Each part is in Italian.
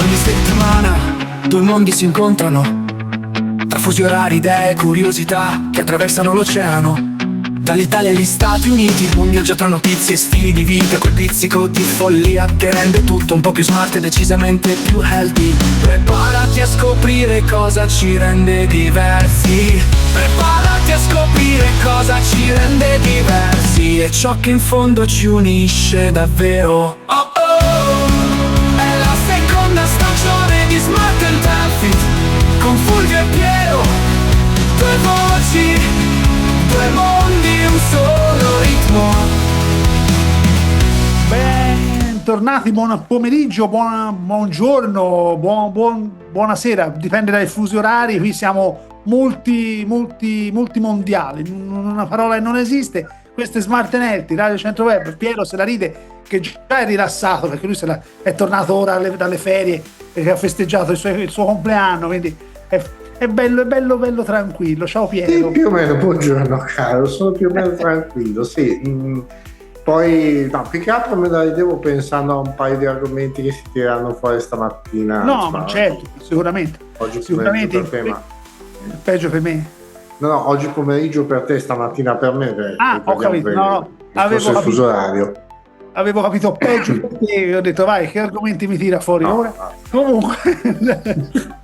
Ogni settimana due mondi si incontrano, tra fusi orari, idee e curiosità che attraversano l'oceano. Dall'Italia agli Stati Uniti, un viaggio tra notizie e stili di vita, quel pizzico di follia che rende tutto un po' più smart e decisamente più healthy. Preparati a scoprire cosa ci rende diversi. Preparati a scoprire cosa ci rende diversi e ciò che in fondo ci unisce davvero. Oh oh, è la seconda stagione di Smart and Healthy, con Fulvio e Piero, due voci, due mondi, un solo ritmo. Bentornati, buon pomeriggio, buongiorno, buonasera, dipende dai fusi orari. Qui siamo multimondiali, una parola che non esiste. Questo è Smart and Healthy, Radio Centro Web. Piero se la ride, che già è rilassato perché lui è tornato ora dalle ferie, perché ha festeggiato il suo compleanno, quindi è bello tranquillo. Ciao Piero. Sì, più o meno, buongiorno caro, sono più o meno tranquillo, sì. Poi no, più che altro me la ridevo pensando a un paio di argomenti che si tireranno fuori stamattina. No, ma certo, sicuramente. Oggi sicuramente per te, ma peggio per me. No, oggi pomeriggio per te, stamattina per me. Ho capito, no, avevo capito, fuso orario. Avevo capito peggio per te, ho detto vai, che argomenti mi tira fuori ora? No.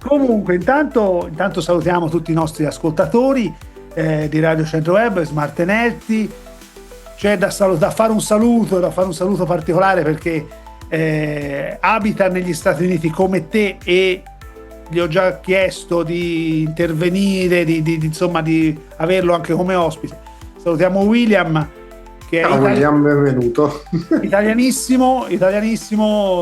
Comunque intanto salutiamo tutti i nostri ascoltatori di Radio Centro Web, Smart and Healthy. C'è da fare un saluto particolare perché abita negli Stati Uniti come te e gli ho già chiesto di intervenire, di averlo anche come ospite. Salutiamo William, che è William, benvenuto. italianissimo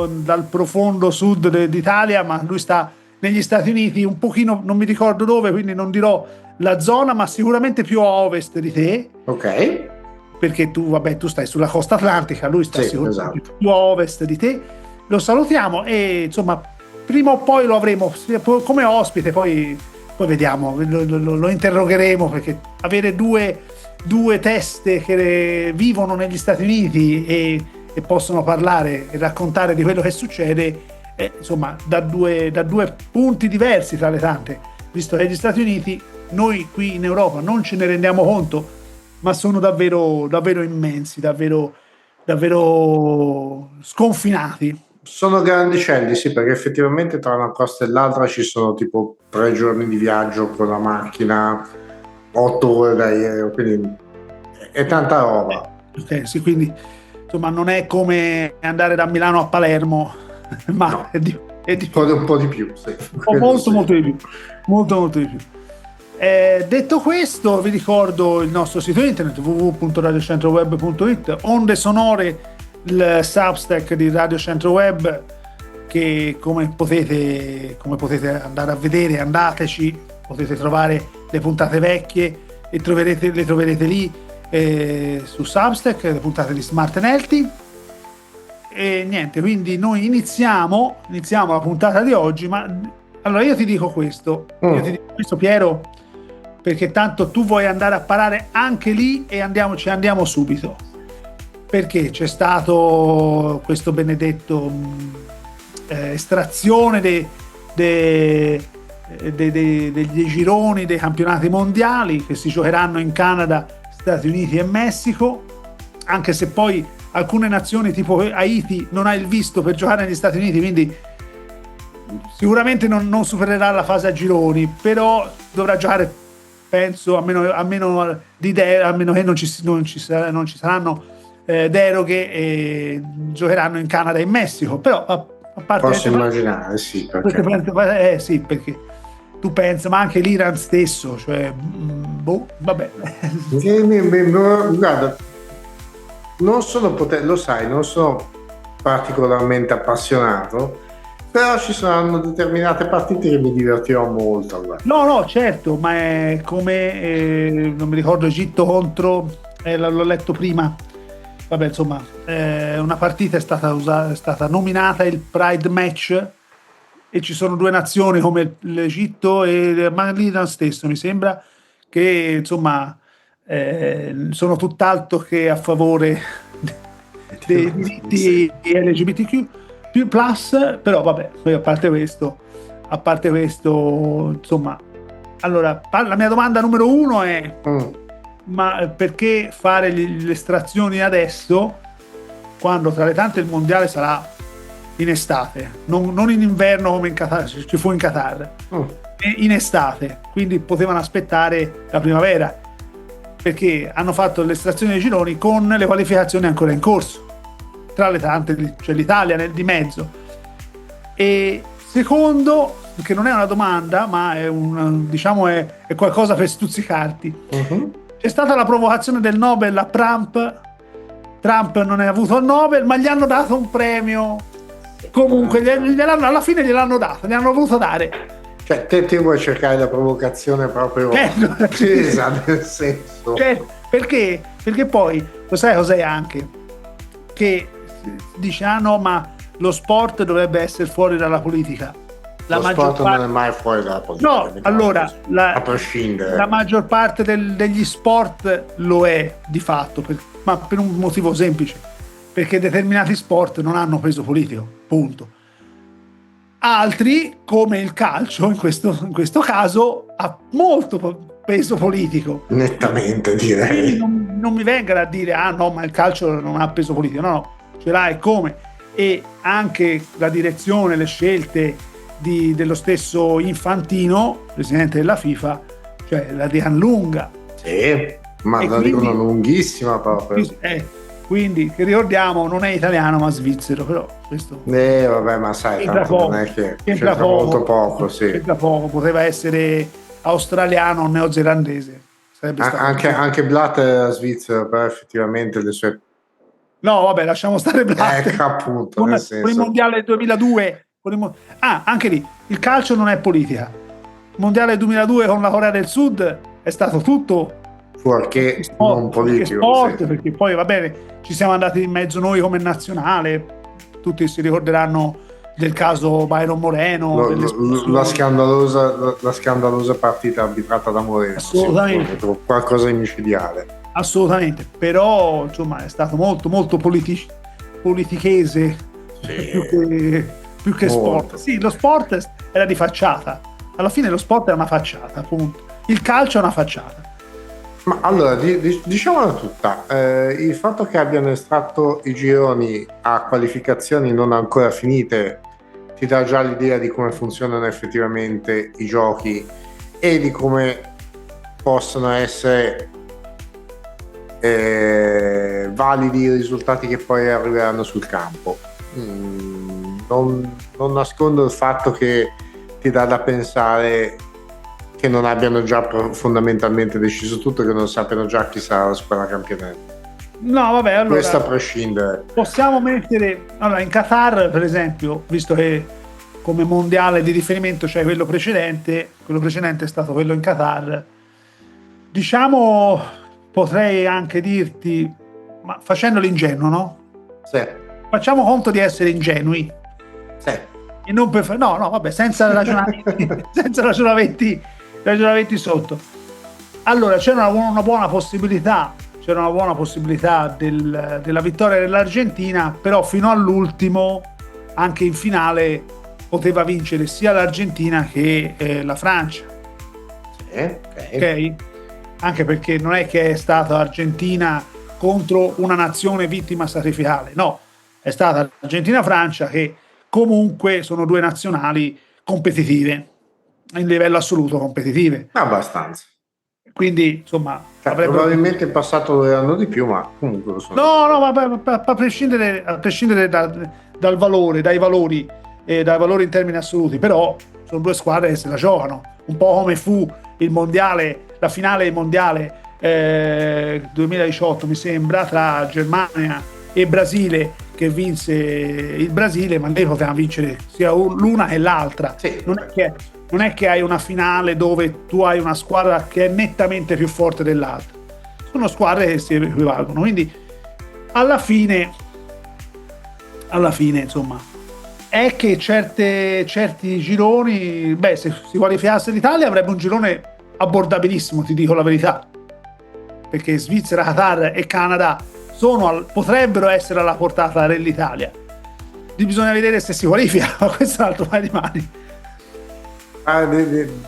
dal profondo sud d'Italia, ma lui sta negli Stati Uniti, un pochino, non mi ricordo dove, quindi non dirò la zona, ma sicuramente più a ovest di te. Ok. Perché tu stai sulla costa atlantica, lui sta sicuramente più a ovest di te. Lo salutiamo e insomma prima o poi lo avremo come ospite, poi vediamo, lo interrogheremo, perché avere due teste che vivono negli Stati Uniti e possono parlare e raccontare di quello che succede, insomma da due punti diversi tra le tante, visto che negli Stati Uniti noi qui in Europa non ce ne rendiamo conto, ma sono davvero immensi, davvero sconfinati. Sono grandicelli, sì, perché effettivamente tra una costa e l'altra ci sono tipo 3 giorni di viaggio con la macchina, 8 ore d'aereo, quindi è tanta roba. Sì, quindi insomma non è come andare da Milano a Palermo, ma no. è un po' di più, sì. Molto di più. Detto questo, vi ricordo il nostro sito internet www.radiocentroweb.it, onde sonore, il Substack di Radio Centro Web, che come potete andare a vedere, andateci, potete trovare le puntate vecchie e le troverete lì su Substack, le puntate di Smart and Healthy. E niente, quindi noi iniziamo la puntata di oggi, ma allora io ti dico questo, Piero, perché tanto tu vuoi andare a parare anche lì e andiamo subito, perché c'è stato questo benedetto estrazione degli gironi dei campionati mondiali che si giocheranno in Canada, Stati Uniti e Messico, anche se poi alcune nazioni tipo Haiti non ha il visto per giocare negli Stati Uniti, quindi sicuramente non supererà la fase a gironi, però dovrà giocare, penso, a meno che non ci saranno deroghe, e giocheranno in Canada e in Messico. Però a parte, posso immaginare, sì, perché tu pensi, ma anche l'Iran stesso, cioè vabbè. Guarda, non sono particolarmente appassionato, però ci saranno determinate partite che mi divertirò molto. Guarda. No, certo, ma è come non mi ricordo, Egitto contro, l'ho letto prima. Vabbè, insomma, una partita è stata nominata il Pride Match, e ci sono due nazioni come l'Egitto e l'Iran stesso, mi sembra, che insomma sono tutt'altro che a favore dei diritti LGBTQ+, più plus, però vabbè, poi a parte questo, insomma, allora la mia domanda numero uno è: ma perché fare le estrazioni adesso, quando tra le tante il mondiale sarà in estate, non in inverno come in Qatar, ci fu in Qatar, in estate, quindi potevano aspettare la primavera, perché hanno fatto le estrazioni dei gironi con le qualificazioni ancora in corso, tra le tante c'è l'Italia di mezzo. E secondo, che non è una domanda ma è è qualcosa per stuzzicarti, c'è stata la provocazione del Nobel a Trump non ha avuto il Nobel, ma gli hanno dato un premio, comunque alla fine gliel'hanno dato, gli hanno voluto dare. Cioè te vuoi cercare la provocazione proprio accesa, nel senso, perché poi lo sai cos'è anche, che dice no, ma lo sport dovrebbe essere fuori dalla politica. Lo sport non è mai fuori dalla politica. No, allora a prescindere, la maggior parte degli sport lo è di fatto, ma per un motivo semplice, perché determinati sport non hanno peso politico, punto. Altri, come il calcio in questo caso, ha molto peso politico, nettamente, direi. Quindi non mi vengano a dire no, ma il calcio non ha peso politico. No, ce l'ha, e come. E anche la direzione, le scelte dello stesso Infantino, presidente della FIFA, cioè la dicono lunga. Sì, ma la dicono lunghissima proprio. Quindi, che ricordiamo, non è italiano ma svizzero, però questo vabbè, ma sai, non è che c'entra molto poco, sì. C'entra poco, poteva essere australiano o neozelandese. Anche Blatter era svizzero, però effettivamente le sue... No, vabbè, lasciamo stare Blatter. Appunto, con nel senso... il mondiale 2002, anche lì, il calcio non è politica. Il mondiale 2002 con la Corea del Sud è stato tutto fuorché non politico, sport, sì. Perché poi va bene, ci siamo andati in mezzo noi come nazionale, tutti si ricorderanno del caso Byron Moreno, la scandalosa partita arbitrata da Moreno, assolutamente, sì, qualcosa di micidiale, assolutamente, però insomma è stato molto molto politichese, sì. più che sport. Sì, lo sport era di facciata, alla fine lo sport è una facciata, appunto, il calcio è una facciata. Ma allora, diciamola tutta, il fatto che abbiano estratto i gironi a qualificazioni non ancora finite ti dà già l'idea di come funzionano effettivamente i giochi e di come possono essere validi i risultati che poi arriveranno sul campo. Non nascondo il fatto che ti dà da pensare che non abbiano già fondamentalmente deciso tutto, che non sappiano già chi sarà la squadra campionata. No, vabbè, allora questo a prescindere. Possiamo mettere, allora, in Qatar, per esempio, visto che come mondiale di riferimento c'è quello precedente è stato quello in Qatar, diciamo, potrei anche dirti, ma facendo l'ingenuo, no? Sì. Facciamo conto di essere ingenui. Sì. E non per no, vabbè, senza ragionamenti sotto. Allora c'era una buona possibilità della vittoria dell'Argentina, però fino all'ultimo, anche in finale, poteva vincere sia l'Argentina che la Francia. Sì, ok? Anche perché non è che è stata Argentina contro una nazione vittima sacrificale, no, è stata Argentina-Francia, che comunque sono due nazionali competitive, in livello assoluto competitive. Abbastanza. Quindi, insomma, probabilmente in passato lo erano di più, ma comunque lo sono. No, ma a prescindere dai valori in termini assoluti, però sono due squadre che se la giocano, un po' come fu il mondiale, la finale del mondiale 2018, mi sembra, tra Germania e Brasile, che vinse il Brasile, ma lei poteva vincere sia l'una che l'altra. Sì. Non è che hai una finale dove tu hai una squadra che è nettamente più forte dell'altra, sono squadre che si equivalgono, quindi alla fine insomma è che certi gironi, se si qualificasse l'Italia avrebbe un girone abbordabilissimo, ti dico la verità, perché Svizzera, Qatar e Canada potrebbero essere alla portata dell'Italia. bisogna vedere se si qualifica, ma questo è un altro paio di mani.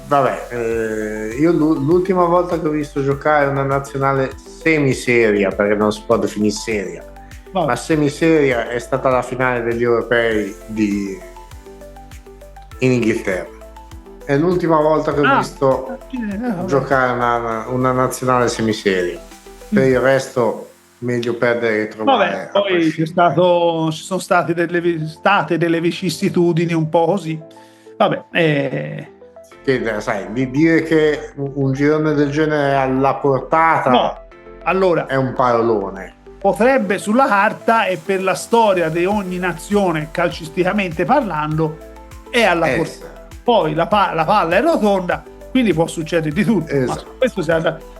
Vabbè, io l'ultima volta che ho visto giocare una nazionale semiseria, perché non si può definire seria, ma semiseria, è stata la finale degli europei in Inghilterra. È l'ultima volta che ho visto giocare una nazionale semiseria. Per il resto meglio perdere che trovare. Vabbè, poi ci sono state delle vicissitudini un po' così. Vabbè, che, sai, di dire che un girone del genere è alla portata, no. Allora, è un parolone. Potrebbe sulla carta, e per la storia di ogni nazione calcisticamente parlando è alla portata. Poi la palla è rotonda, quindi può succedere di tutto. Esatto. Ma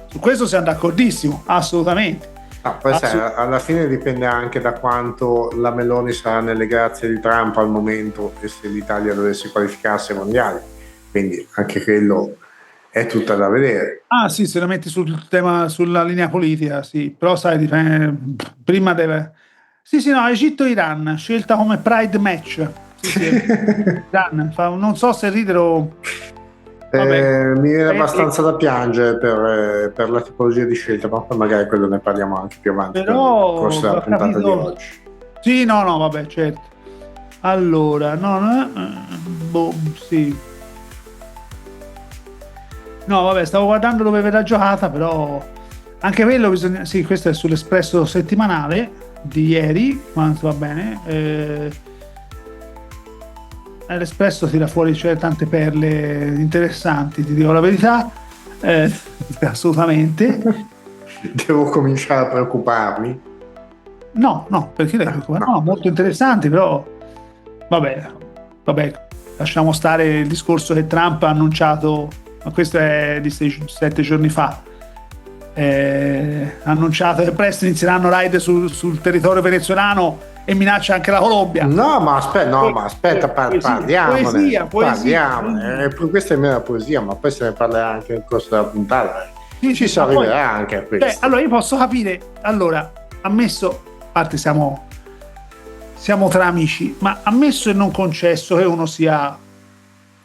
su questo siamo d'accordissimo, assolutamente. Poi sai, alla fine dipende anche da quanto la Meloni sarà nelle grazie di Trump al momento, e se l'Italia dovesse qualificarsi ai mondiali, quindi anche quello è tutta da vedere. Sì, se la metti sul tema, sulla linea politica, sì, però sai, prima deve... Sì, no, Egitto-Iran, scelta come Pride Match. Sì, Iran, non so se ridere o... mi viene abbastanza da piangere per la tipologia di scelta, ma poi magari quello ne parliamo anche più avanti, però nel corso della puntata di oggi. Sì, no, vabbè, certo. Allora, sì. No, vabbè, stavo guardando dove verrà giocata, però anche quello bisogna... Sì, questo è sull'Espresso settimanale di ieri, quanto va bene. L'Espresso tira fuori tante perle interessanti, ti dico la verità, assolutamente. Devo cominciare a preoccuparmi? No, perché lei preoccupa? No, molto interessanti, però vabbè, lasciamo stare il discorso che Trump ha annunciato, ma questo è di 7 giorni fa, ha annunciato che presto inizieranno raid sul territorio venezuelano e minaccia anche la Colombia. No, ma aspetta, parliamone. Poesia. Questa è mera poesia, ma poi se ne parlerà anche nel corso della puntata. Ci si arriverà anche a questo. Allora io posso capire, ammesso, a parte siamo tra amici, ma ammesso e non concesso che uno sia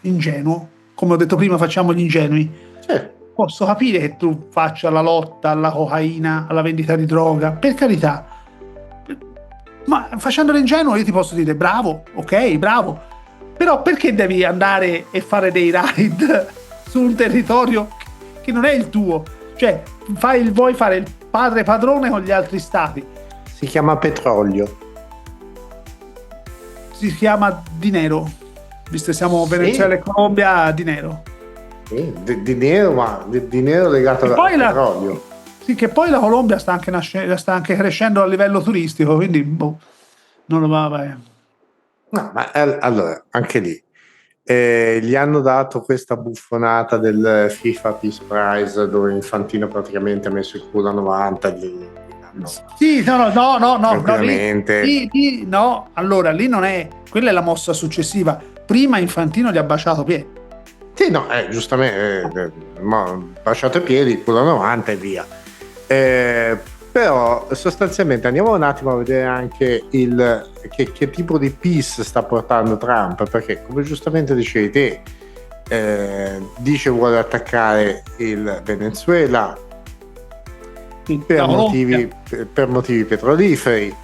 ingenuo, come ho detto prima, facciamo gli ingenui. Sì. Posso capire che tu faccia la lotta alla cocaina, alla vendita di droga, per carità. Ma facendo l'ingenuo io ti posso dire bravo, ok, bravo, però perché devi andare e fare dei raid su un territorio che non è il tuo? Cioè, vuoi fare il padre padrone con gli altri stati? Si chiama petrolio. Si chiama dinero, visto che siamo Venezuela e Colombia, dinero. Sì, dinero, ma dinero legato al petrolio. Sì, che poi la Colombia sta anche crescendo a livello turistico, quindi non lo va. No, ma allora, anche lì gli hanno dato questa buffonata del FIFA Peace Prize, dove Infantino praticamente ha messo il culo a 90. Sì, no, lì, no, allora lì non è, quella è la mossa successiva. Prima Infantino gli ha baciato piedi. Sì, no, giustamente, baciato i piedi, culo a 90 e via. Però sostanzialmente andiamo un attimo a vedere anche che tipo di peace sta portando Trump, perché come giustamente dicevi te, dice vuole attaccare il Venezuela per motivi petroliferi,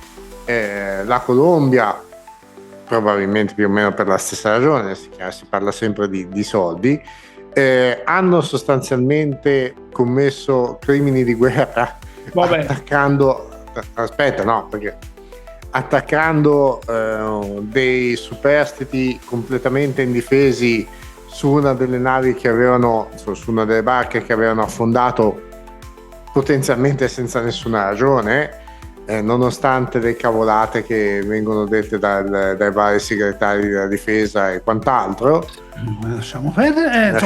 la Colombia probabilmente più o meno per la stessa ragione, si parla sempre di soldi. Hanno sostanzialmente commesso crimini di guerra attaccando dei superstiti completamente indifesi su una delle navi su una delle barche che avevano affondato potenzialmente senza nessuna ragione, nonostante le cavolate che vengono dette dai vari segretari della difesa e quant'altro. Lasciamo perdere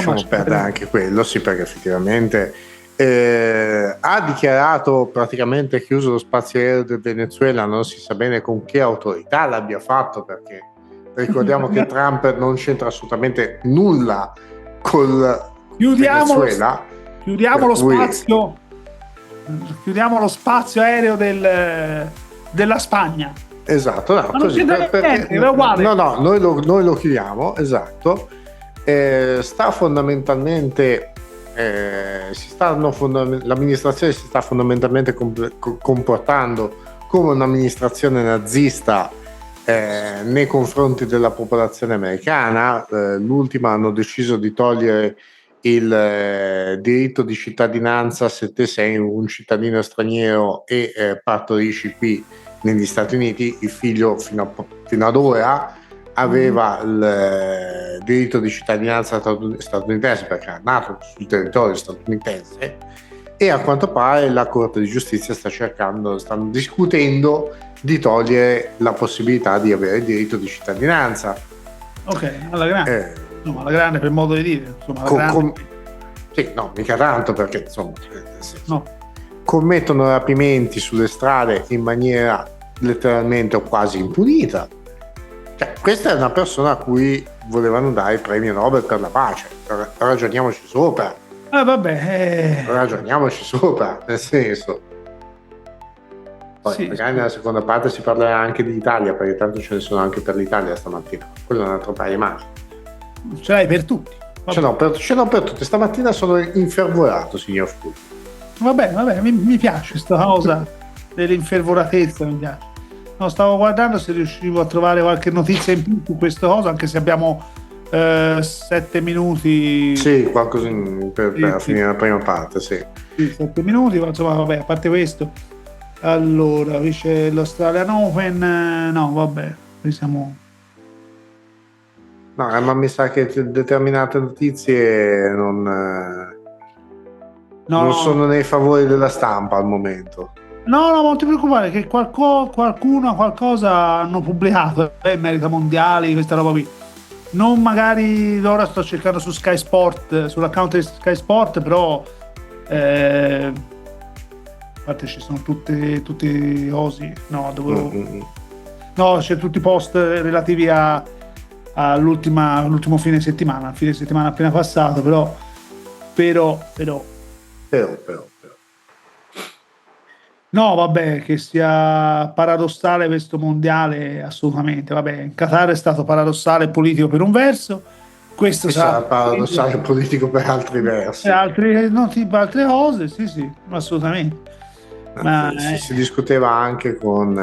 Anche quello, sì, perché effettivamente ha dichiarato praticamente chiuso lo spazio aereo del Venezuela, non si sa bene con che autorità l'abbia fatto, perché ricordiamo che Trump non c'entra assolutamente nulla col Venezuela. Chiudiamo lo spazio aereo della Spagna. Esatto, no, Ma non così, c'entra niente, è uguale. no, noi lo chiudiamo, esatto. Sta fondamentalmente, l'amministrazione si sta fondamentalmente comportando come un'amministrazione nazista nei confronti della popolazione americana. L'ultima hanno deciso di togliere il diritto di cittadinanza se te sei un cittadino straniero e partorisci qui negli Stati Uniti. Il figlio fino ad ora aveva il diritto di cittadinanza statunitense perché era nato sul territorio statunitense, e a quanto pare la Corte di Giustizia stanno discutendo di togliere la possibilità di avere il diritto di cittadinanza. Ok, alla grande. No, alla grande per modo di dire, insomma, alla grande. Sì, no, mica tanto, perché insomma No. commettono rapimenti sulle strade in maniera letteralmente o quasi impunita. Cioè, questa è una persona a cui volevano dare il premio Nobel per la pace. Ragioniamoci sopra. Ragioniamoci sopra, nel senso. Poi sì, magari nella seconda parte si parlerà anche d'Italia, perché tanto ce ne sono anche per l'Italia stamattina. Quello è un altro paio di mani. Ce l'hai per tutti. Ce l'ho per tutti. Stamattina sono infervorato, signor Fulvio. Va bene, mi piace questa cosa dell'infervoratezza, mi piace. No, stavo guardando se riuscivo a trovare qualche notizia in più su questa cosa, anche se abbiamo 7 minuti. Sì, qualcosa per finire la prima parte, sì. 7 minuti, ma insomma, vabbè, a parte questo. Allora, c'è l'Australian Open, no, vabbè, siamo... No, ma mi sa che determinate notizie non sono nei favori della stampa al momento. No, non ti preoccupare, che qualcuno qualcosa hanno pubblicato, merita mondiali, questa roba qui. Non magari, ora sto cercando su Sky Sport, sull'account di Sky Sport, però a parte ci sono tutti osi, no, no, c'è tutti i post relativi all'ultimo fine settimana appena passato, però. No, vabbè, che sia paradossale questo mondiale, assolutamente. Vabbè, in Qatar è stato paradossale e politico per un verso, questo sarà paradossale e politico per altri versi. Altre cose, sì, assolutamente. Si discuteva anche con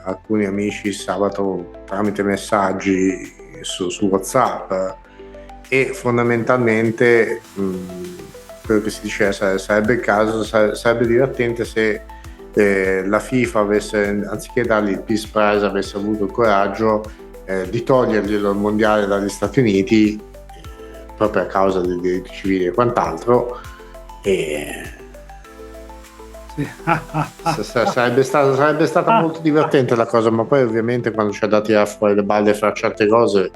alcuni amici sabato tramite messaggi su WhatsApp, e fondamentalmente quello che si diceva sarebbe il caso, sarebbe divertente se la FIFA avesse, anziché dargli il Peace Prize, avesse avuto il coraggio di toglierglielo il mondiale dagli Stati Uniti, proprio a causa dei diritti civili e quant'altro, e sarebbe stata molto divertente la cosa, ma poi ovviamente quando c'è da tirare fuori le balle fra certe cose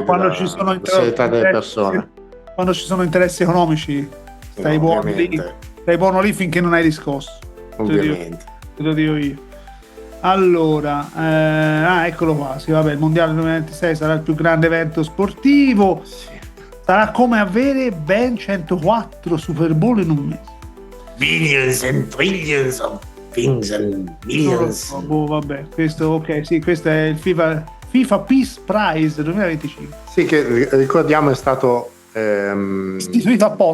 quando ci sono delle persone, quando ci sono interessi economici stai buono lì finché non hai riscosso, ovviamente. Te lo dico io. Allora, eccolo qua, sì, vabbè, il mondiale 2026 sarà il più grande evento sportivo, sarà come avere ben 104 Super Bowl in un mese. Billions and trillions of things and millions. Vabbè, questo ok, sì, questo è il FIFA Peace Prize 2025. Sì, che ricordiamo è stato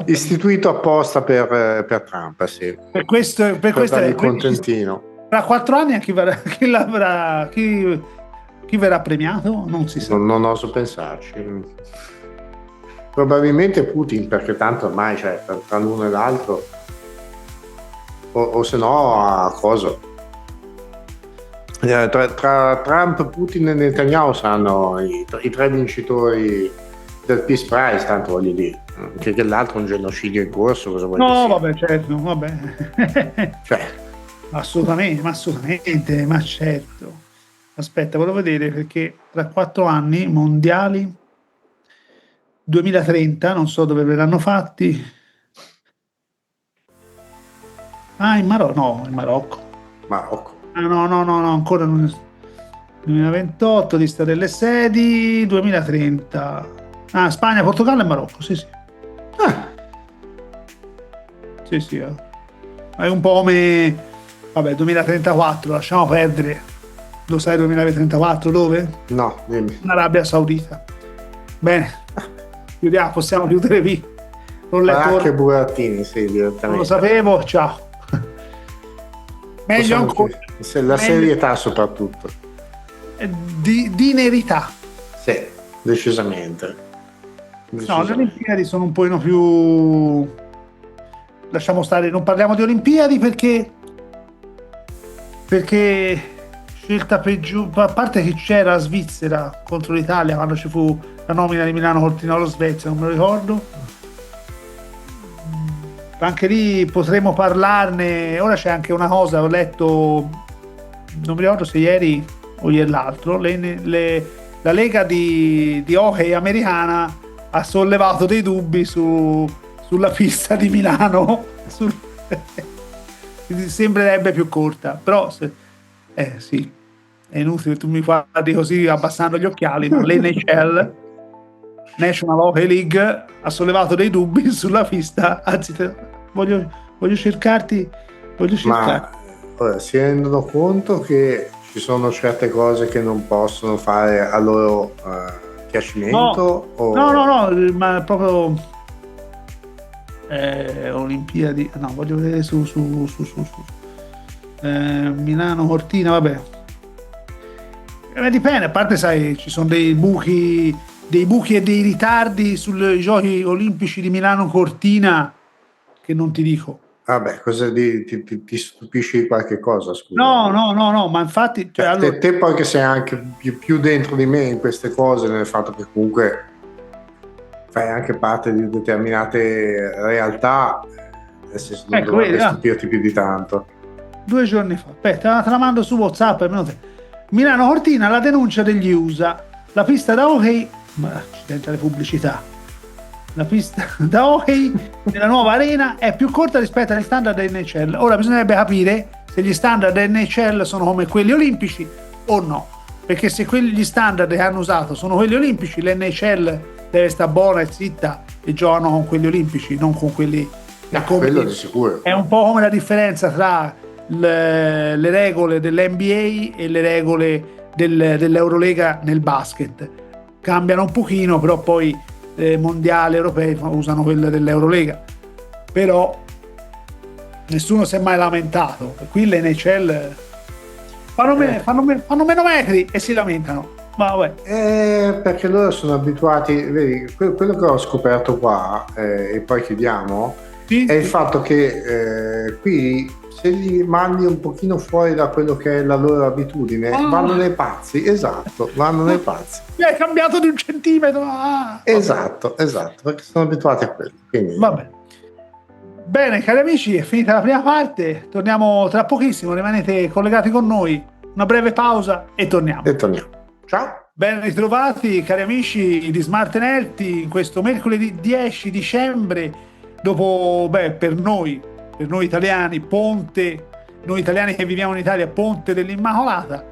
istituito apposta per Trump, sì. Per questo è contentino. Tra 4 anni chi verrà premiato? Non si sa. Non oso pensarci. Probabilmente Putin, perché tanto ormai tra l'uno e l'altro, o se no a cosa. Tra Trump, Putin e Netanyahu saranno i 3 vincitori del Peace Prize, tanto voglio dire, che l'altro è un genocidio in corso, cosa vuoi dire? No, vabbè, certo, vabbè. Cioè. Assolutamente, ma certo. Aspetta, volevo vedere, perché tra 4 anni mondiali 2030, non so dove verranno fatti. In Marocco. No, ancora non. 2028, lista delle sedi, 2030. Spagna, Portogallo e Marocco, sì. Sì. È un po' come... Vabbè, 2034, lasciamo perdere. Lo sai 2034 dove? No, dimmi. In Arabia Saudita. Bene, chiudiamo, possiamo chiudere qui. Non Anche Burattini, sì, direttamente. non lo sapevo, ciao. Meglio Possiamo ancora. la serietà soprattutto. Di nerità. Sì, decisamente. No, le Olimpiadi sono un pochino più... Lasciamo stare, non parliamo di Olimpiadi perché scelta peggiore, a parte che c'era la Svizzera contro l'Italia quando ci fu la nomina di Milano Cortina allo Svezia, non me lo ricordo. Anche lì potremo parlarne. Ora c'è anche una cosa, ho letto, non mi ricordo se ieri o ieri l'altro, la Lega di hockey americana ha sollevato dei dubbi sulla pista di Milano. Sembrerebbe più corta, però sì, è inutile tu mi guardi così abbassando gli occhiali, ma l'NHL, National Hockey League, ha sollevato dei dubbi sulla pista. Anzi, voglio cercarti. Ma ora si rendono conto che ci sono certe cose che non possono fare a loro piacimento? No, ma proprio Olimpiadi, no, voglio vedere su Milano Cortina, vabbè. Dipende, a parte sai, ci sono dei buchi e dei ritardi sui giochi olimpici di Milano Cortina che non ti dico. Vabbè, cosa ti stupisci di qualche cosa, scusa? No, ma infatti cioè, allora... te poi che sei anche più dentro di me in queste cose, nel fatto che comunque fai anche parte di determinate realtà, nel senso non dovrebbe stupirti più di tanto. 2 giorni fa, aspetta, te la mando su WhatsApp, Milano Cortina, la denuncia degli USA, la pista da hockey, ma accidenti alle pubblicità, la pista da hockey nella nuova arena è più corta rispetto agli standard NHL. Ora bisognerebbe capire se gli standard NHL sono come quelli olimpici o no, perché se gli standard che hanno usato sono quelli olimpici, l'NHL deve stare buona e zitta e giocano con quelli olimpici, non con quelli... quello di sicuro. È un po' come la differenza tra le regole dell'NBA e le regole dell'Eurolega nel basket. Cambiano un pochino, però poi mondiali europei usano quelle dell'Eurolega. Però nessuno si è mai lamentato. Qui l'NHL fanno meno metri e si lamentano. Ma vabbè. Perché loro sono abituati, vedi, quello che ho scoperto qua, e poi chiudiamo, è il fatto che qui se li mandi un pochino fuori da quello che è la loro abitudine, vanno nei pazzi. Esatto, vanno nei pazzi. Mi hai cambiato di 1 centimetro. Esatto, perché sono abituati a quello. Quindi... Vabbè. Bene, cari amici, è finita la prima parte. Torniamo tra pochissimo, rimanete collegati con noi. Una breve pausa e torniamo. Ciao. Ben ritrovati, cari amici di Smart & Healthy, in questo mercoledì 10 dicembre, dopo, per noi italiani, ponte, noi italiani che viviamo in Italia, ponte dell'Immacolata.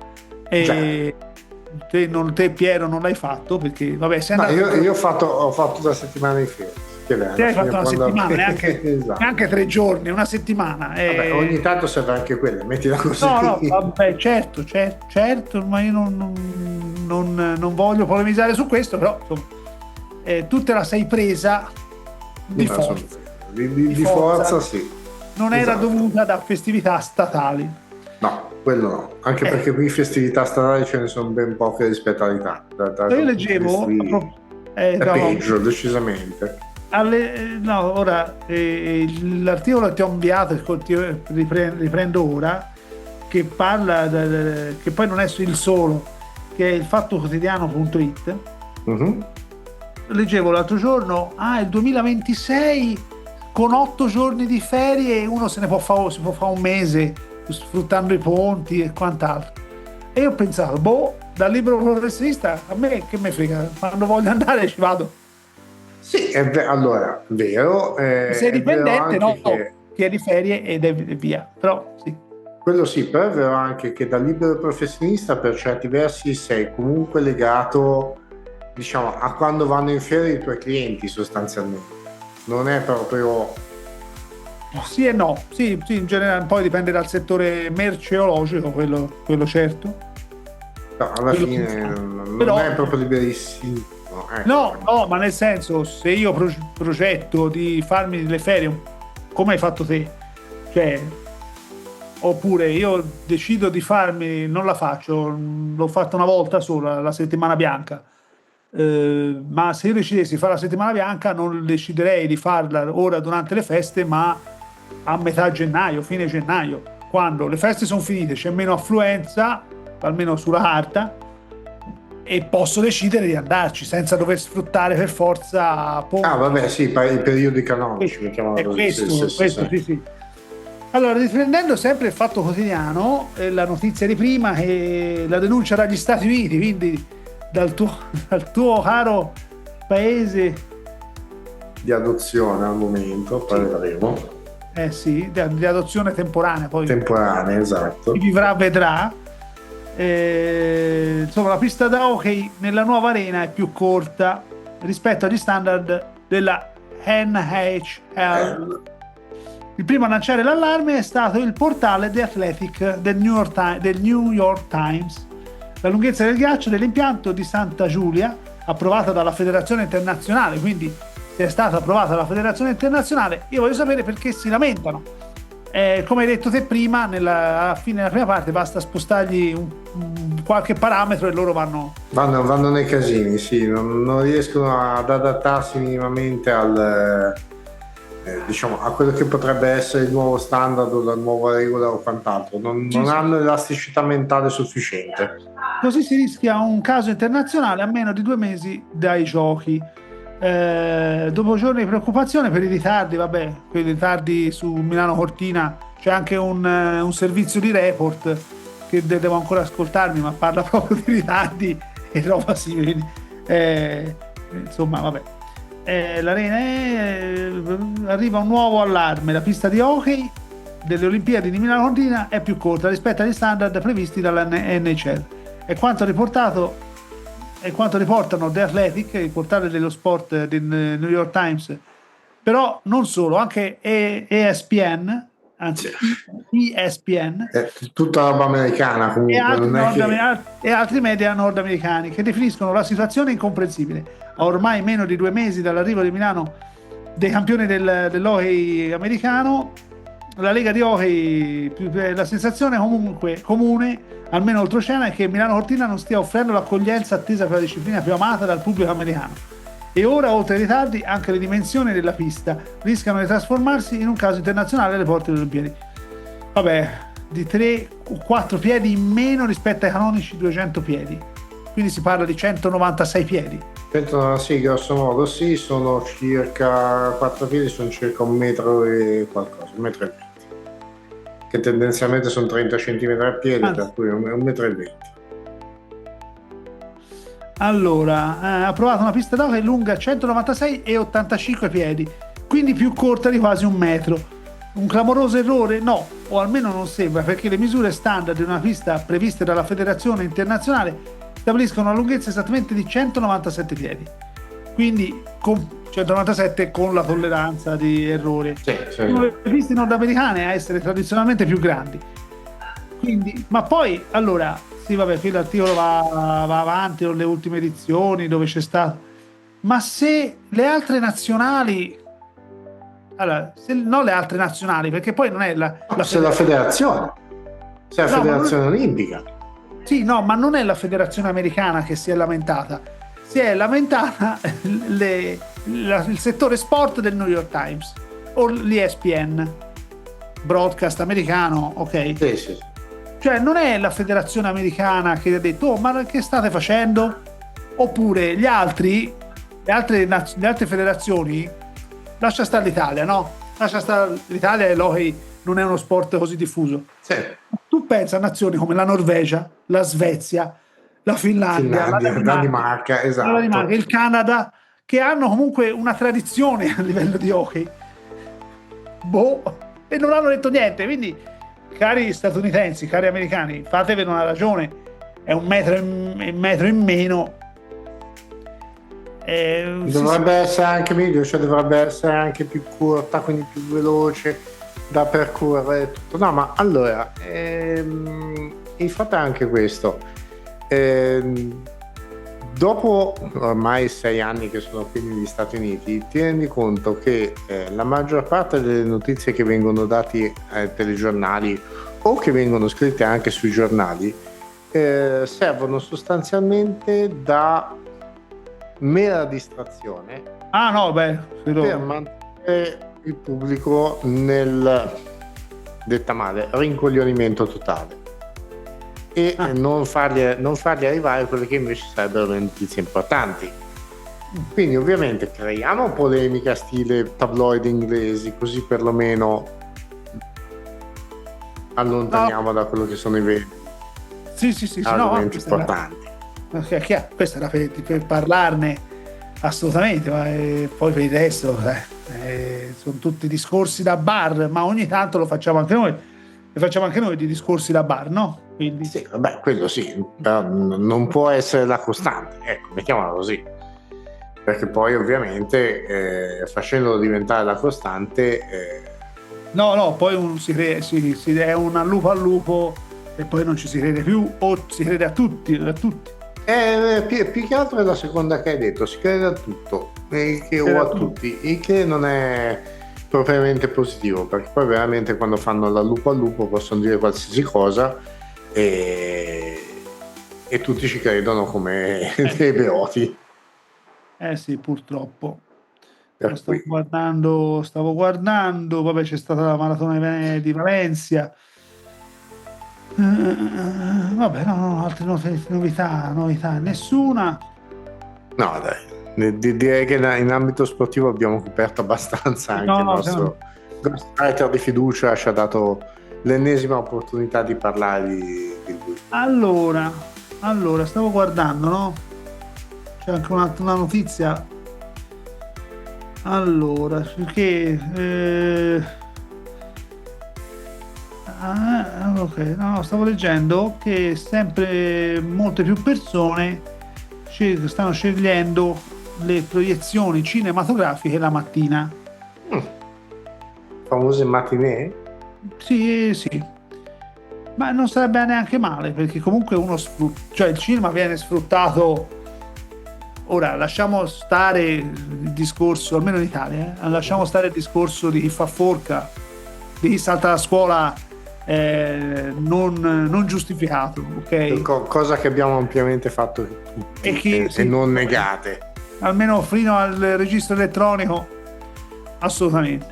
E te Piero non l'hai fatto perché, vabbè, sei andato... io ho fatto 2 settimane di fila. Hai fatto una settimana, neanche 3 giorni, una settimana. Vabbè, ogni tanto serve anche quella, mettila così. No, vabbè, certo, ma io non voglio polemizzare su questo, però insomma, tu te la sei presa di forza. Di forza, sì. Non era dovuta da festività statali. No, quello no. Anche perché qui festività statali ce ne sono ben poche rispetto all'Italia. Io leggevo... è peggio, decisamente. Ora l'articolo che ti ho inviato, riprendo ora, che parla che poi non è il solo, che è il fattoquotidiano.it. Leggevo l'altro giorno il 2026 con 8 giorni di ferie uno si può fare un mese sfruttando i ponti e quant'altro, e io ho pensato da libero professionista a me che me frega, quando voglio andare ci vado. Sì, allora, vero. Sei dipendente, no? Che è di ferie ed è via, però sì. Quello sì, però è vero anche che da libero professionista per certi versi sei comunque legato, diciamo, a quando vanno in ferie i tuoi clienti sostanzialmente. Non è proprio... Sì e no, sì, in generale poi dipende dal settore merceologico, quello certo. No, alla fine non Però- è proprio liberissimo. No, ma nel senso, se io progetto di farmi le ferie come hai fatto te, cioè, oppure io decido di farmi, non la faccio, l'ho fatta una volta sola, la settimana bianca. Ma se io decidessi di fare la settimana bianca, non deciderei di farla ora durante le feste, ma a metà gennaio, fine gennaio, quando le feste sono finite, c'è meno affluenza, almeno sulla carta, e posso decidere di andarci senza dover sfruttare per forza Vabbè, sì, i periodi canonici, mettiamola è così. questo, sì. Allora, riprendendo sempre il Fatto Quotidiano, la notizia di prima è la denuncia dagli Stati Uniti, quindi dal tuo caro paese. Di adozione al momento, poi vedremo. Sì, di adozione temporanea, poi Temporanea, esatto. chi vivrà vedrà. Insomma, la pista da hockey nella nuova arena è più corta rispetto agli standard della NHL. Il primo a lanciare l'allarme è stato il portale The Athletic del New York Times. La lunghezza del ghiaccio dell'impianto di Santa Giulia, approvata dalla Federazione Internazionale, quindi se è stata approvata dalla Federazione Internazionale, io voglio sapere perché si lamentano. Come hai detto te prima, alla fine della prima parte basta spostargli qualche parametro e loro vanno nei casini, sì, non riescono ad adattarsi minimamente diciamo, a quello che potrebbe essere il nuovo standard o la nuova regola o quant'altro. Non hanno elasticità mentale sufficiente. Così si rischia un caso internazionale a meno di 2 mesi dai giochi. Dopo giorni di preoccupazione per i ritardi, quei ritardi su Milano Cortina, c'è anche un servizio di report che devo ancora ascoltarmi, ma parla proprio di ritardi e roba simile. Insomma, l'arena arriva un nuovo allarme. La pista di hockey delle Olimpiadi di Milano Cortina è più corta rispetto agli standard previsti dalla NHL. È quanto riportano The Athletic, il portale dello sport del New York Times, però non solo, anche ESPN, anzi ESPN, è tutta roba americana comunque, e altri media nordamericani che definiscono la situazione incomprensibile. A ormai meno di 2 mesi dall'arrivo di Milano dei campioni dell'hockey americano, la Lega di Hockey, la sensazione comunque comune almeno oltreoceano è che Milano Cortina non stia offrendo l'accoglienza attesa per la disciplina più amata dal pubblico americano. E ora, oltre ai ritardi, anche le dimensioni della pista rischiano di trasformarsi in un caso internazionale alle porte delle Olimpiadi. Di 3-4 piedi in meno rispetto ai canonici 200 piedi. Quindi si parla di 196 piedi. Sì, grosso modo sì, sono circa 4 piedi, sono circa 1 metro e qualcosa, 1,20 metri. Che tendenzialmente sono 30 cm a piede, per cui 1,20 metri. Allora, ha provato una pista d'acqua lunga 196 e 85 piedi, quindi più corta di quasi 1 metro. Un clamoroso errore? No, o almeno non sembra, perché le misure standard di una pista previste dalla Federazione Internazionale stabiliscono una lunghezza esattamente di 197 piedi. Quindi con 197 con la tolleranza di errore. Sì. Le piste nordamericane a essere tradizionalmente più grandi. Quindi, ma poi, allora, sì, qui l'articolo va avanti con le ultime edizioni dove c'è stato. Ma se le altre nazionali, non le altre nazionali, perché poi non è la federazione, se la federazione olimpica. Sì, no, ma non è la federazione americana che si è lamentata. Si è lamentata il settore sport del New York Times o l'ESPN, broadcast americano, ok? Sì. Cioè non è la federazione americana che ha detto ma che state facendo? Oppure le altre federazioni, lascia stare l'Italia, no? Lascia stare l'Italia e l'hockey non è uno sport così diffuso. Sì. Tu pensa a nazioni come la Norvegia, la Svezia, la Finlandia, la Danimarca, esatto. Il Canada, che hanno comunque una tradizione a livello di hockey. E non hanno detto niente, quindi cari statunitensi, cari americani, fatevene una ragione, è 1 metro in meno. Dovrebbe essere anche meglio, cioè dovrebbe essere anche più corta, quindi più veloce da percorrere tutto. No, ma allora il fatto è anche questo. Dopo ormai 6 anni che sono qui negli Stati Uniti, ti rendi conto che la maggior parte delle notizie che vengono date ai telegiornali o che vengono scritte anche sui giornali servono sostanzialmente da mera distrazione per mantenere il pubblico nel, detta male, rincoglionimento totale e non fargli arrivare quelle che invece sarebbero le notizie importanti. Quindi ovviamente creiamo polemica stile tabloid inglesi, così perlomeno allontaniamo da quello che sono i veri argomenti importanti. Questa era per parlarne assolutamente, ma poi per il resto sono tutti discorsi da bar, ma ogni tanto lo facciamo anche noi di discorsi da bar, no? Quindi sì, vabbè, quello sì, però non può essere la costante, ecco, mettiamola così, perché poi ovviamente facendolo diventare la costante poi è un al lupo e poi non ci si crede più, o si crede a tutti. Più che altro è la seconda che hai detto, si crede a tutto o a tutti, il che non è propriamente positivo, perché poi veramente quando fanno la lupo al lupo possono dire qualsiasi cosa e tutti ci credono come dei beoti. Sì, purtroppo. Stavo guardando, vabbè, c'è stata la maratona di Valencia. Vabbè, no, altre novità, nessuna. No, dai, direi che in ambito sportivo abbiamo coperto abbastanza. Anche il nostro writer di fiducia ci ha dato l'ennesima opportunità di parlare di lui. Allora, stavo guardando, no? C'è anche una notizia. Allora, che ok, no, stavo leggendo che sempre molte più persone stanno scegliendo le proiezioni cinematografiche la mattina. Famose matinee? Sì, ma non sarebbe neanche male, perché comunque cioè il cinema viene sfruttato. Ora lasciamo stare il discorso, almeno in Italia, lasciamo stare il discorso di chi fa forca, di chi salta la scuola non giustificato, ok? Cosa che abbiamo ampiamente fatto tutti e non negate. Almeno fino al registro elettronico, assolutamente.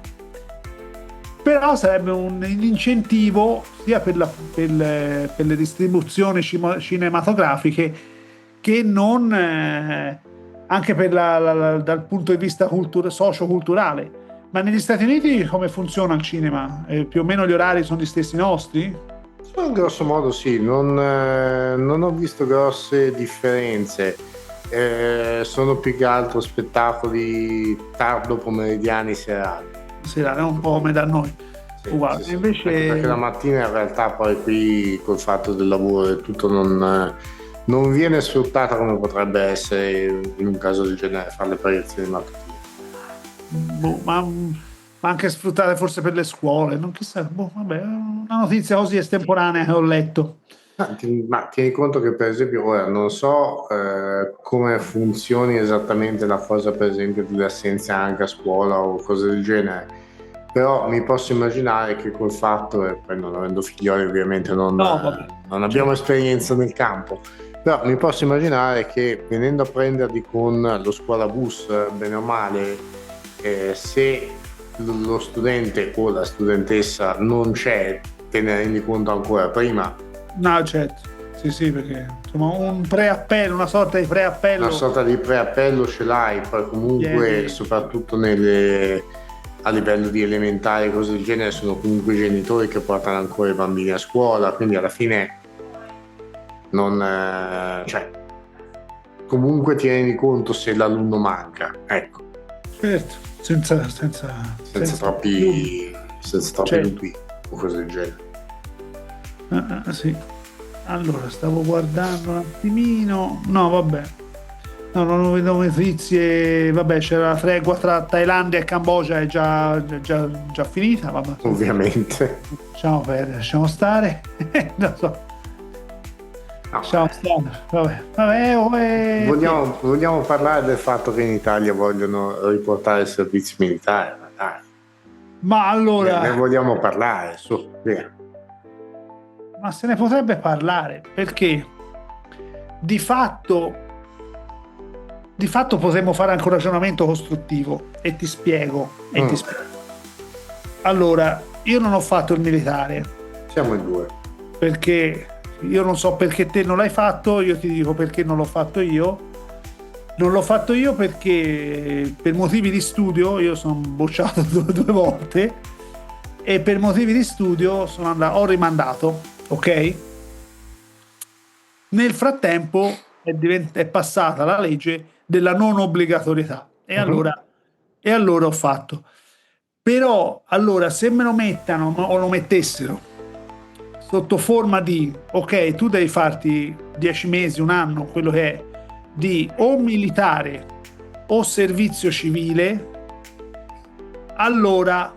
Però sarebbe un incentivo sia per le distribuzioni cinematografiche che non anche dal punto di vista socio-culturale. Ma negli Stati Uniti come funziona il cinema? Più o meno gli orari sono gli stessi nostri? Grosso modo sì, non ho visto grosse differenze. Sono più che altro spettacoli tardo pomeridiani serali, un po' come da noi. Uguale. Sì. Invece perché la mattina in realtà poi qui col fatto del lavoro e tutto non viene sfruttata come potrebbe essere in un caso del genere, fare le proiezioni mattutine. Ma anche sfruttate forse per le scuole, non chissà, vabbè, una notizia così estemporanea che ho letto. Ma tieni conto che per esempio ora non so come funzioni esattamente la cosa, per esempio delle assenze anche a scuola o cose del genere, però mi posso immaginare che col fatto, e poi non avendo figlioli ovviamente non abbiamo esperienza nel campo, però mi posso immaginare che venendo a prenderli con lo scuola bus, bene o male, se lo studente o la studentessa non c'è, te ne rendi conto ancora prima. No, certo, sì, perché insomma un preappello, una sorta di preappello ce l'hai, poi comunque soprattutto a livello di elementare, cose del genere, sono comunque i genitori che portano ancora i bambini a scuola, quindi alla fine comunque ti rendi conto se l'alunno manca, ecco. Certo, senza troppi dubbi o cose del genere. Sì. Allora stavo guardando un attimino. No, vabbè. No, non vedo notizie. Vabbè, c'era la tregua tra Thailandia e Cambogia, è già finita. Vabbè. Ovviamente. Lasciamo stare. Non so. No, Siamo stati, vabbè, vogliamo parlare del fatto che in Italia vogliono riportare il servizio militare, ma dai, ma ne allora, vogliamo parlare, su, via. ma se ne potrebbe parlare perché di fatto, potremmo fare anche un ragionamento costruttivo e ti spiego. Allora, io non ho fatto il militare Siamo in due. perché io non so perché te non l'hai fatto, io ti dico perché non l'ho fatto io. Non l'ho fatto io perché per motivi di studio io sono bocciato due volte e per motivi di studio ho rimandato, ok? Nel frattempo è passata la legge della non obbligatorietà e Mhm. allora ho fatto. Però allora se me lo mettano o lo mettessero sotto forma di ok, tu devi farti 10 mesi, un anno, quello che è, di o militare o servizio civile, allora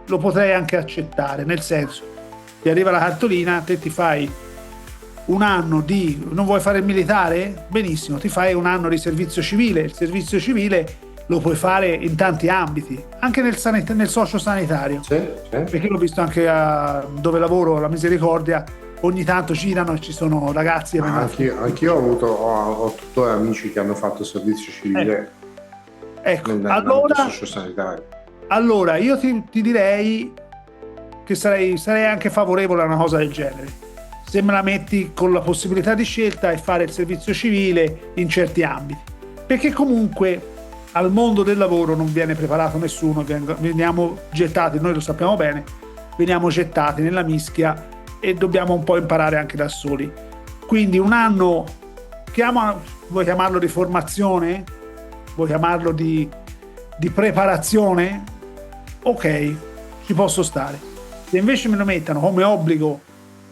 lo potrei anche accettare, nel senso, ti arriva la cartolina, te ti fai un anno di, non vuoi fare il militare? Benissimo, ti fai un anno di servizio civile, il servizio civile lo puoi fare in tanti ambiti, anche nel sociosanitario, Sì, sì. perché l'ho visto anche dove lavoro, la Misericordia, ogni tanto girano e ci sono ragazzi che Ma vengono anch'io ho tuttora amici che hanno fatto servizio civile ecco, nell'ambito sociosanitario. allora io ti direi che sarei anche favorevole a una cosa del genere. Se me la metti con la possibilità di scelta e fare il servizio civile in certi ambiti. Perché comunque al mondo del lavoro non viene preparato nessuno, veniamo gettati, noi lo sappiamo bene, veniamo gettati nella mischia e dobbiamo un po' imparare anche da soli. Quindi un anno, vuoi chiamarlo di formazione? Vuoi chiamarlo di preparazione? Ok, ci posso stare. Se invece me lo mettano come obbligo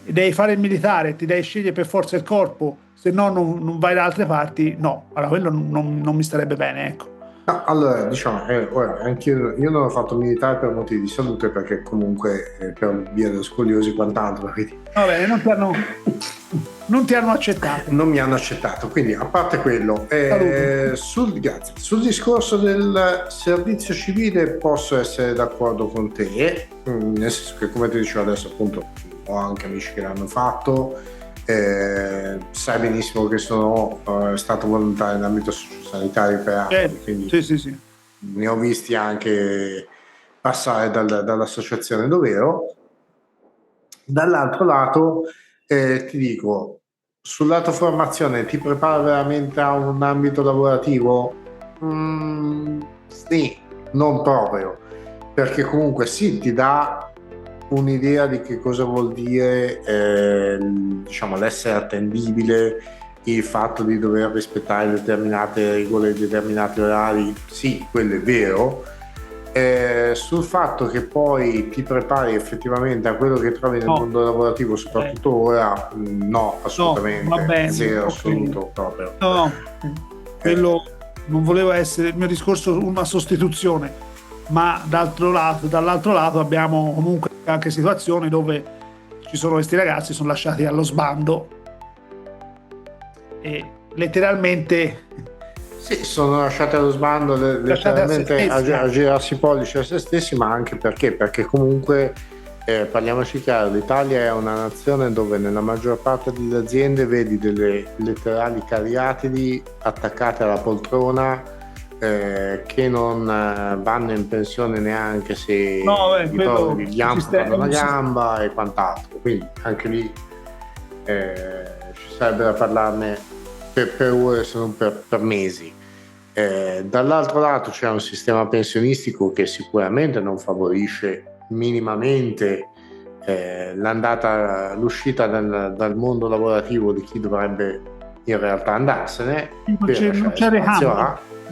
e devi fare il militare, ti devi scegliere per forza il corpo, se no non vai da altre parti, no, allora quello non mi starebbe bene, ecco. No, allora, diciamo, ora, io non ho fatto militare per motivi di salute perché comunque per via dello scoliosi e quant'altro, quindi Va bene, non ti hanno accettato. non mi hanno accettato. Quindi, a parte quello, Salute. grazie. Sul discorso del servizio civile posso essere d'accordo con te, nel senso che, come ti dicevo adesso, appunto, ho anche amici che l'hanno fatto. Sai benissimo che sono stato volontario nell'ambito sociosanitario per anni, quindi Sì. ne ho visti anche passare dall'associazione dove ero. Dall'altro lato, ti dico, sul lato formazione ti prepara veramente a un ambito lavorativo? Sì, non proprio, perché comunque sì, ti dà un'idea di che cosa vuol dire diciamo l'essere attendibile, il fatto di dover rispettare determinate regole, determinati orari, sì, quello è vero. Sul fatto che poi ti prepari effettivamente a quello che trovi nel mondo lavorativo, soprattutto ora, no, assolutamente, va bene, zero, okay. assoluto proprio. No, quello non volevo essere il mio discorso una sostituzione, ma dall'altro lato abbiamo comunque anche situazioni dove ci sono questi ragazzi sono lasciati allo sbando e letteralmente sì, sono lasciati allo sbando letteralmente a girarsi i pollici a se stessi, ma anche perché comunque parliamoci chiaro, l'Italia è una nazione dove nella maggior parte delle aziende vedi delle letterali cariatidi attaccate alla poltrona che non vanno in pensione neanche se gli amputano una gamba e quant'altro, quindi anche lì ci sarebbe da parlarne per ore se non per mesi. Dall'altro lato c'è un sistema pensionistico che sicuramente non favorisce minimamente l'uscita dal mondo lavorativo di chi dovrebbe in realtà andarsene.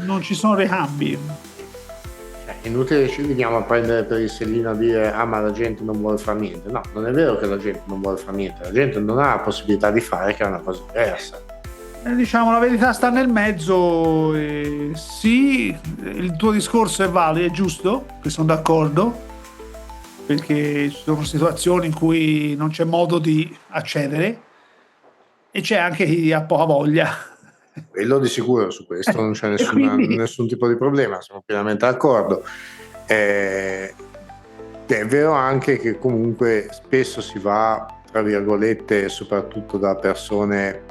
Non ci sono ricambi. È inutile ci veniamo a prendere per il sellino a dire ma la gente non vuole fare niente. No, non è vero che la gente non vuole fare niente, la gente non ha la possibilità di fare, che è una cosa diversa. Diciamo la verità sta nel mezzo, sì, il tuo discorso è valido, è giusto, che sono d'accordo, perché ci sono situazioni in cui non c'è modo di accedere, e c'è anche chi ha poca voglia. Quello di sicuro, su questo non c'è E quindi- nessun tipo di problema, sono pienamente d'accordo. È vero anche che comunque spesso si va, tra virgolette, soprattutto da persone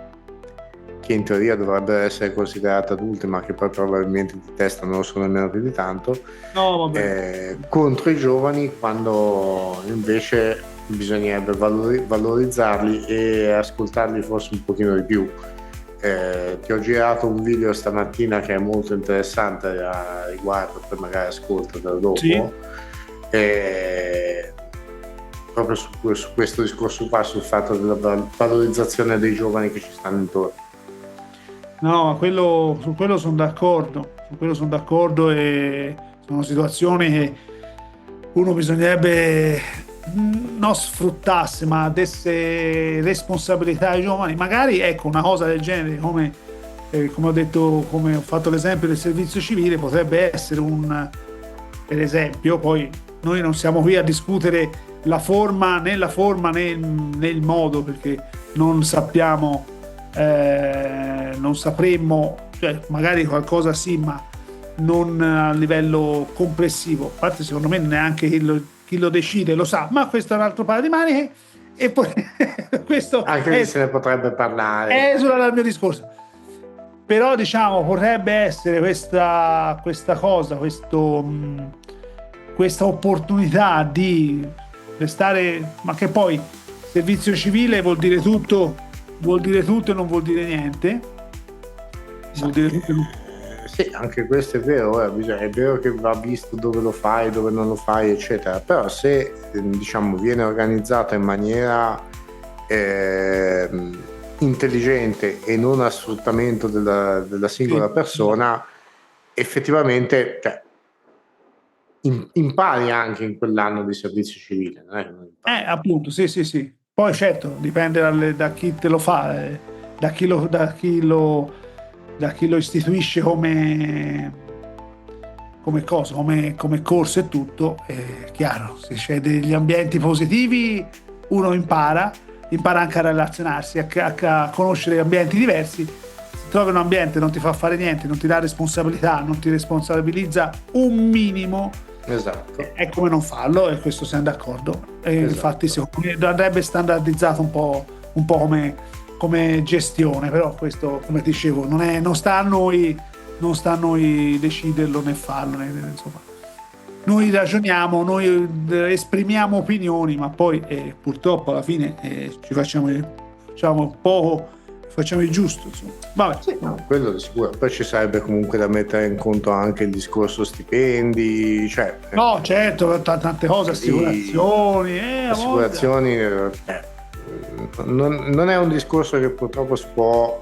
che in teoria dovrebbero essere considerate adulte, ma che poi probabilmente di testa non lo sono nemmeno più di tanto, No, vabbè. contro i giovani, quando invece bisognerebbe valorizzarli e ascoltarli forse un pochino di più. Ti ho girato un video stamattina che è molto interessante a riguardo, poi magari ascoltatelo dopo. Sì. Proprio su questo discorso qua, sul fatto della valorizzazione dei giovani che ci stanno intorno. No, su quello sono d'accordo, e sono situazioni che uno bisognerebbe non sfruttasse, ma desse responsabilità ai giovani. Magari, ecco, una cosa del genere, come ho detto, come ho fatto l'esempio del servizio civile, potrebbe essere per esempio, poi noi non siamo qui a discutere nel modo, perché non sappiamo, non sapremmo, cioè magari qualcosa sì, ma non a livello complessivo. Infatti secondo me neanche chi lo decide lo sa, ma questo è un altro paio di maniche, e poi questo Anche lì se ne potrebbe parlare. esula dal mio discorso. Però diciamo potrebbe essere questa cosa, questa opportunità di restare, ma che poi servizio civile vuol dire tutto e non vuol dire niente. Vuol dire tutto. Sì, anche questo è vero, è vero che va visto dove lo fai, dove non lo fai, eccetera, però se diciamo viene organizzato in maniera intelligente e non a sfruttamento della singola persona, effettivamente, cioè, impari anche in quell'anno di servizio civile, non è che non impari. Appunto, sì. Poi certo, dipende da chi te lo fa, da chi lo istituisce come cosa, come corso e tutto. È chiaro, se c'è degli ambienti positivi uno impara anche a relazionarsi, a conoscere ambienti diversi. Se trovi un ambiente che non ti fa fare niente, non ti dà responsabilità, non ti responsabilizza un minimo, Esatto. è come non farlo, e questo siamo d'accordo. E Esatto. infatti secondo me andrebbe standardizzato un po' come gestione, però questo, come dicevo, non sta a noi deciderlo né farlo, insomma. Noi ragioniamo, noi esprimiamo opinioni, ma poi purtroppo alla fine ci facciamo poco, facciamo il giusto, insomma. Vabbè. Sì, no, quello di sicuro. Poi ci sarebbe comunque da mettere in conto anche il assicurazioni, stipendi, cioè no, certo, tante cose, assicurazioni, non è un discorso che purtroppo si può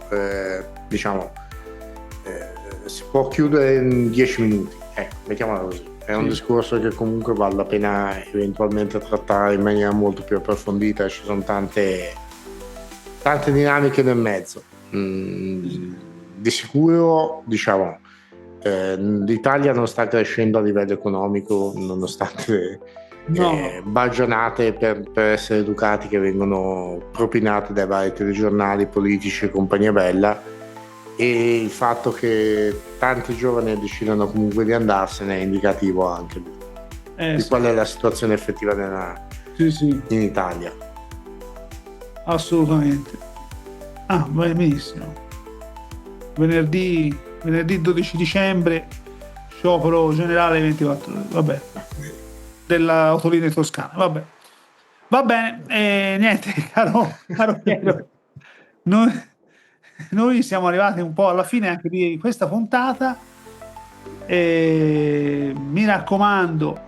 si può chiudere in 10 minuti, mettiamola così. È un discorso che comunque vale la pena eventualmente trattare in maniera molto più approfondita. Ci sono tante dinamiche nel mezzo. Di sicuro, diciamo, l'Italia non sta crescendo a livello economico, nonostante baggianate per essere educati che vengono propinate dai vari telegiornali politici e compagnia bella, e il fatto che tanti giovani decidano comunque di andarsene è indicativo anche di qual è la situazione effettiva in Italia. Assolutamente. Benissimo. Venerdì 12 dicembre, sciopero generale 24 ore, vabbè, dell'autolinea toscana, vabbè. Va bene, niente, caro Piero, noi siamo arrivati un po' alla fine anche di questa puntata. Mi raccomando,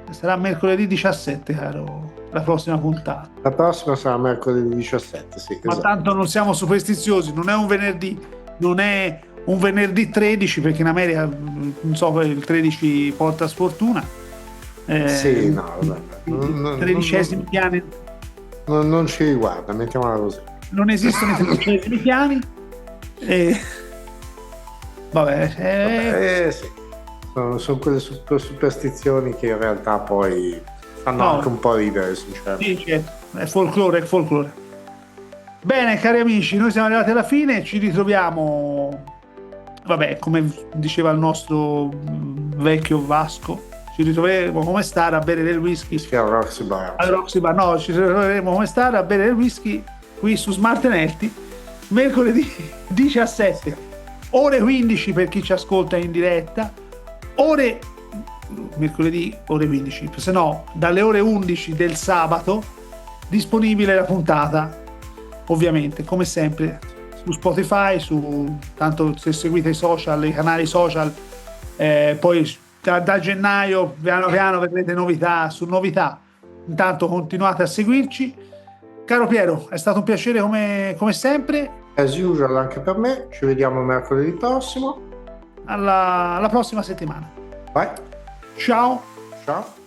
sarà mercoledì 17, caro, la prossima puntata. La prossima sarà mercoledì 17, sì. Ma tanto non siamo superstiziosi, non è un venerdì 13, perché in America, non so, il 13 porta sfortuna. Sì, no, vabbè. 13esimi piani. Non ci riguarda, mettiamola così. Non esistono i 13esimi piani. Vabbè, sì. Sono quelle superstizioni che in realtà poi fanno anche un po' ridere, sinceramente. Sì, certo. È folklore. Bene, cari amici, noi siamo arrivati alla fine, ci ritroviamo, vabbè, come diceva il nostro vecchio Vasco, ci ritroveremo come stare a bere del whisky Che è Roxy Bar. al Roxy Bar. No, ci ritroveremo come stare a bere del whisky qui su Smart Nelti mercoledì 17, ore 15 per chi ci ascolta in diretta, mercoledì ore 15, se no dalle ore 11 del sabato disponibile la puntata, ovviamente come sempre su Spotify, tanto se seguite i canali social, poi da gennaio piano piano vedrete novità su novità. Intanto continuate a seguirci. Caro Piero, è stato un piacere come sempre. As usual anche per me, ci vediamo mercoledì prossimo. Alla prossima settimana. Vai, Ciao. ciao.